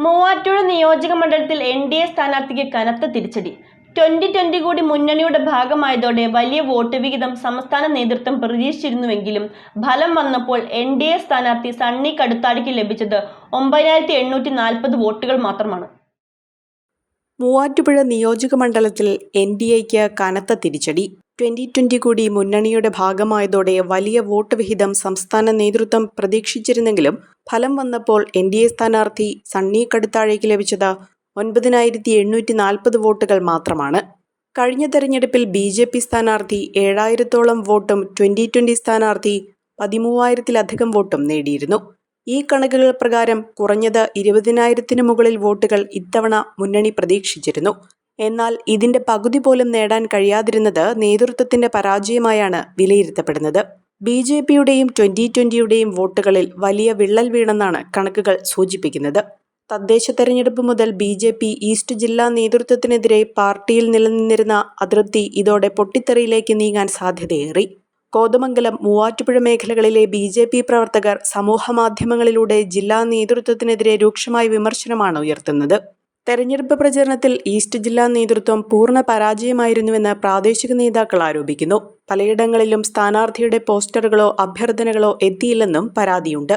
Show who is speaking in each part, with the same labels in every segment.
Speaker 1: മൂവാറ്റുപുഴ നിയോജക മണ്ഡലത്തിൽ എൻ.ഡി.എ സ്ഥാനാർത്ഥിക്ക് കനത്ത തിരിച്ചടി. 2020 കൂടി മുന്നണിയുടെ ഭാഗമായതോടെ വലിയ വോട്ട് വിഹിതം സംസ്ഥാന നേതൃത്വം പ്രതീക്ഷിച്ചിരുന്നുവെങ്കിലും ഫലം വന്നപ്പോൾ എൻ.ഡി.എ സ്ഥാനാർത്ഥി സണ്ണി കടുത്താടിക്ക് ലഭിച്ചത് 9,840 വോട്ടുകൾ മാത്രമാണ്.
Speaker 2: മൂവാറ്റുപുഴ നിയോജക മണ്ഡലത്തിൽ എൻ.ഡി.എക്ക് കനത്ത തിരിച്ചടി. 2020 കൂടി മുന്നണിയുടെ ഭാഗമായതോടെ വലിയ വോട്ട് വിഹിതം സംസ്ഥാന നേതൃത്വം പ്രതീക്ഷിച്ചിരുന്നെങ്കിലും ഫലം വന്നപ്പോൾ എൻ.ഡി.എ സ്ഥാനാർത്ഥി സണ്ണി കടുത്താഴയ്ക്ക് ലഭിച്ചത് 9,840 വോട്ടുകൾ മാത്രമാണ്. കഴിഞ്ഞ തെരഞ്ഞെടുപ്പിൽ ബി.ജെ.പി സ്ഥാനാർത്ഥി 7,000-ഓളം വോട്ടും 2020 സ്ഥാനാർത്ഥി 13,000-ലധികം വോട്ടും നേടിയിരുന്നു. ഈ കണക്കുകൾ പ്രകാരം കുറഞ്ഞത് 20,000-ന് മുകളിൽ വോട്ടുകൾ ഇത്തവണ മുന്നണി പ്രതീക്ഷിച്ചിരുന്നു. എന്നാൽ ഇതിന്റെ പകുതി പോലും നേടാൻ കഴിയാതിരുന്നത് നേതൃത്വത്തിന്റെ പരാജയമായാണ് വിലയിരുത്തപ്പെടുന്നത്. ബി.ജെ.പിയുടെയും 2020യുടെയും വോട്ടുകളിൽ വലിയ വിള്ളൽ വീണെന്നാണ് കണക്കുകൾ സൂചിപ്പിക്കുന്നത്. തദ്ദേശ തെരഞ്ഞെടുപ്പ് മുതൽ ബി.ജെ.പി ഈസ്റ്റ് ജില്ലാ നേതൃത്വത്തിനെതിരെ പാർട്ടിയിൽ നിലനിന്നിരുന്ന അതൃപ്തി ഇതോടെ പൊട്ടിത്തെറിയിലേക്ക് നീങ്ങാൻ സാധ്യതയേറി. കോതമംഗലം, മൂവാറ്റുപുഴ മേഖലകളിലെ ബി.ജെ.പി പ്രവർത്തകർ സമൂഹമാധ്യമങ്ങളിലൂടെ ജില്ലാ നേതൃത്വത്തിനെതിരെ രൂക്ഷമായ വിമർശനമാണ് ഉയർത്തുന്നത്. തെരഞ്ഞെടുപ്പ് പ്രചരണത്തിൽ ഈസ്റ്റ് ജില്ലാ നേതൃത്വം പൂർണ്ണ പരാജയമായിരുന്നുവെന്ന് പ്രാദേശിക നേതാക്കൾ ആരോപിക്കുന്നു. പലയിടങ്ങളിലും സ്ഥാനാർത്ഥിയുടെ പോസ്റ്ററുകളോ അഭ്യർത്ഥനകളോ എത്തിയില്ലെന്നും പരാതിയുണ്ട്.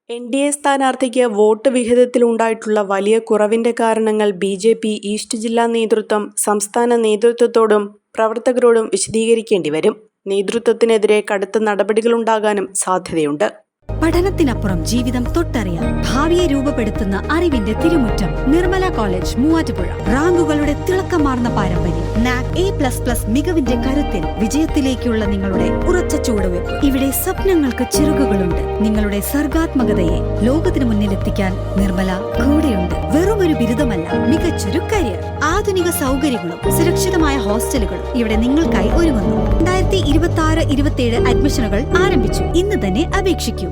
Speaker 2: എൻ.ഡി.എ സ്ഥാനാർത്ഥിക്ക് വോട്ട് വിഹിതത്തിലുണ്ടായിട്ടുള്ള വലിയ കുറവിന്റെ കാരണങ്ങൾ ബി.ജെ.പി ഈസ്റ്റ് ജില്ലാ നേതൃത്വം സംസ്ഥാന നേതൃത്വത്തോടും പ്രവർത്തകരോടും വിശദീകരിക്കേണ്ടി വരും. നേതൃത്വത്തിനെതിരെ കടുത്ത നടപടികളുണ്ടാകാനും സാധ്യതയുണ്ട്.
Speaker 3: പഠനത്തിനപ്പുറം ജീവിതം തൊട്ടറിയാം. ഭാവിയെ രൂപപ്പെടുത്തുന്ന അറിവിന്റെ തിരുമുറ്റം നിർമ്മല കോളേജ് മൂവാറ്റുപുഴ. റാങ്കുകളുടെ തിളക്കമാർന്ന പാരമ്പര്യം. നാക് A++ മികവിന്റെ കരുത്തിൽ വിജയത്തിലേക്കുള്ള നിങ്ങളുടെ ഉറച്ച ചുവടുവെപ്പ്. ഇവിടെ സ്വപ്നങ്ങൾക്ക് ചിറകുകളുണ്ട്. നിങ്ങളുടെ സർഗാത്മകതയെ ലോകത്തിന് മുന്നിലെത്തിക്കാൻ നിർമ്മല കൂടെയുണ്ട്. വെറുമൊരു ബിരുദമല്ല, മികച്ചൊരു കരിയർ. ആധുനിക സൗകര്യങ്ങളും സുരക്ഷിതമായ ഹോസ്റ്റലുകളും ഇവിടെ നിങ്ങൾക്കായി ഒരുങ്ങുന്നു. 2026-27 അഡ്മിഷനുകൾ ആരംഭിച്ചു. ഇന്ന് തന്നെ അപേക്ഷിക്കൂ.